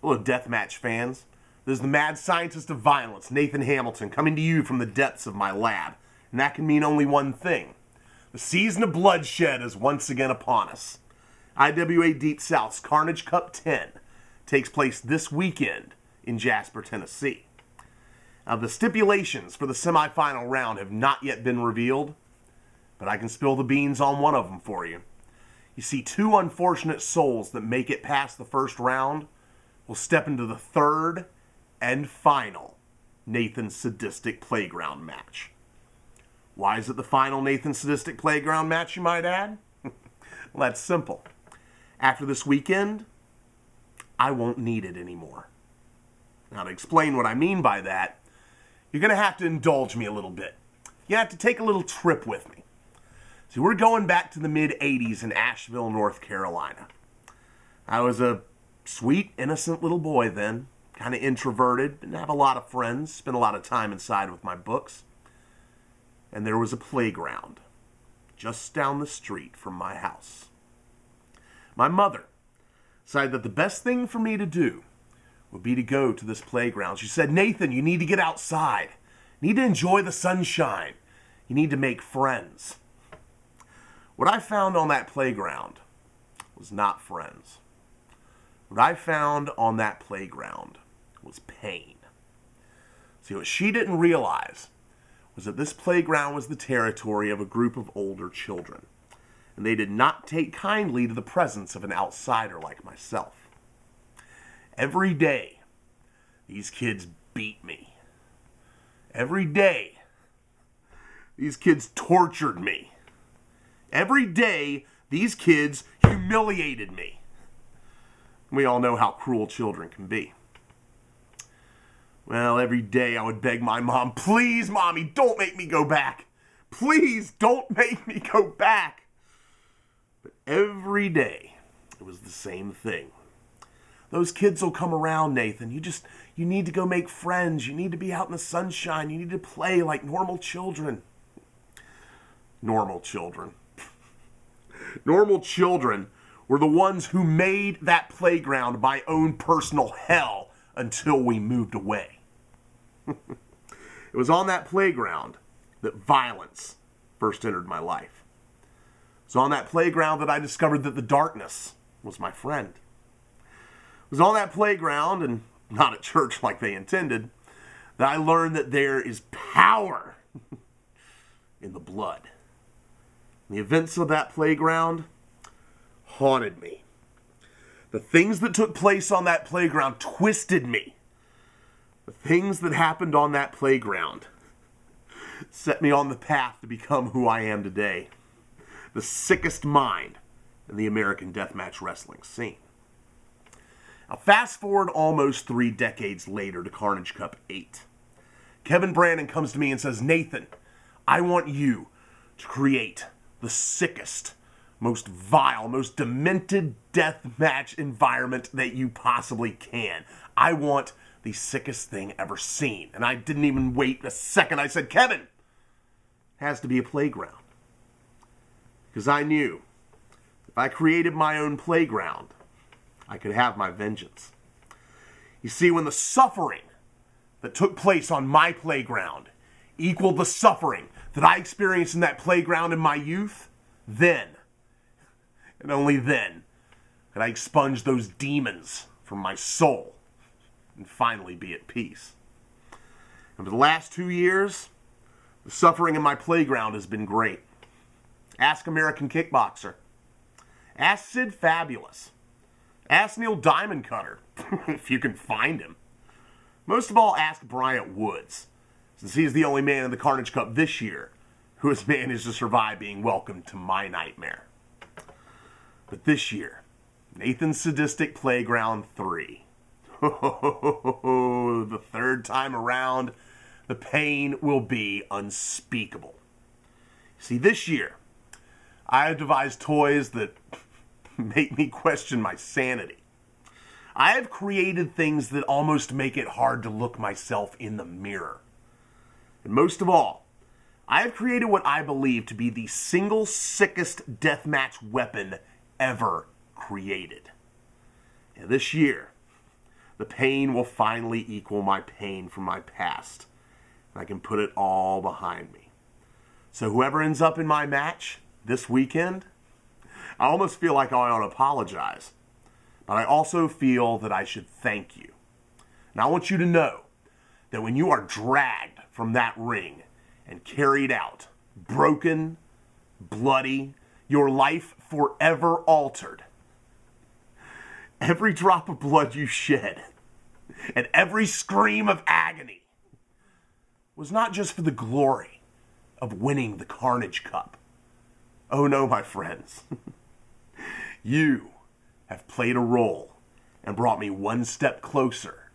Hello, Deathmatch fans. This is the mad scientist of violence, Nathan Hamilton, coming to you from the depths of my lab. And that can mean only one thing. The season of bloodshed is once again upon us. IWA Deep South's Carnage Cup 10 takes place this weekend in Jasper, Tennessee. Now, the stipulations for the semifinal round have not yet been revealed, but I can spill the beans on one of them for you. You see, two unfortunate souls that make it past the first round will step into the third and final Nathan Sadistic Playground match. Why is it the final Nathan Sadistic Playground match, you might add? Well, that's simple. After this weekend, I won't need it anymore. Now, to explain what I mean by that, you're going to have to indulge me a little bit. You have to take a little trip with me. See, we're going back to the mid-'80s in Asheville, North Carolina. I was a sweet, innocent little boy then, kind of introverted, didn't have a lot of friends, spent a lot of time inside with my books. And there was a playground just down the street from my house. My mother decided that the best thing for me to do would be to go to this playground. She said, "Nathan, you need to get outside. You need to enjoy the sunshine. You need to make friends." What I found on that playground was not friends. What I found on that playground was pain. See, what she didn't realize was that this playground was the territory of a group of older children, and they did not take kindly to the presence of an outsider like myself. Every day, these kids beat me. Every day, these kids tortured me. Every day, these kids humiliated me. We all know how cruel children can be. Well, every day I would beg my mom, "Please, Mommy, don't make me go back. Please, don't make me go back." But every day, it was the same thing. "Those kids will come around, Nathan. You need to go make friends. You need to be out in the sunshine. You need to play like normal children." Normal children. Normal children were the ones who made that playground my own personal hell until we moved away. It was on that playground that violence first entered my life. It was on that playground that I discovered that the darkness was my friend. It was on that playground, and not at church like they intended, that I learned that there is power in the blood. The events of that playground haunted me. The things that took place on that playground twisted me. The things that happened on that playground set me on the path to become who I am today. The sickest mind in the American deathmatch wrestling scene. Now, fast forward almost 3 decades later to Carnage Cup 8. Kevin Brandon comes to me and says, "Nathan, I want you to create the sickest, most vile, most demented deathmatch environment that you possibly can. I want the sickest thing ever seen." And I didn't even wait a second. I said, "Kevin, it has to be a playground." Because I knew if I created my own playground, I could have my vengeance. You see, when the suffering that took place on my playground equaled the suffering that I experienced in that playground in my youth, then, and only then, could I expunge those demons from my soul and finally be at peace. And for the last 2 years, the suffering in my playground has been great. Ask American Kickboxer. Ask Sid Fabulous. Ask Neil Diamond Cutter, if you can find him. Most of all, ask Bryant Woods, since he is the only man in the Carnage Cup this year who has managed to survive being welcomed to my nightmare. But this year, Nathan's Sadistic Playground 3. The third time around, the pain will be unspeakable. See, this year, I have devised toys that make me question my sanity. I have created things that almost make it hard to look myself in the mirror. And most of all, I have created what I believe to be the single sickest deathmatch weapon ever created. And this year, the pain will finally equal my pain from my past. And I can put it all behind me. So whoever ends up in my match this weekend, I almost feel like I ought to apologize. But I also feel that I should thank you. And I want you to know that when you are dragged from that ring and carried out, broken, bloody, your life forever altered, every drop of blood you shed and every scream of agony was not just for the glory of winning the Carnage Cup. Oh no, my friends. You have played a role and brought me one step closer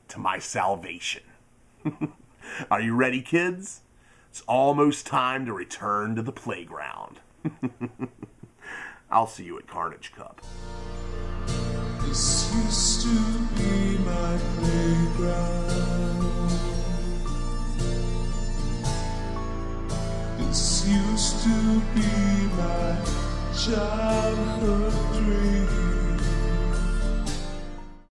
to my salvation. Are you ready, kids? It's almost time to return to the playground. I'll see you at Carnage Cup. This used to be my playground. This used to be my childhood dream.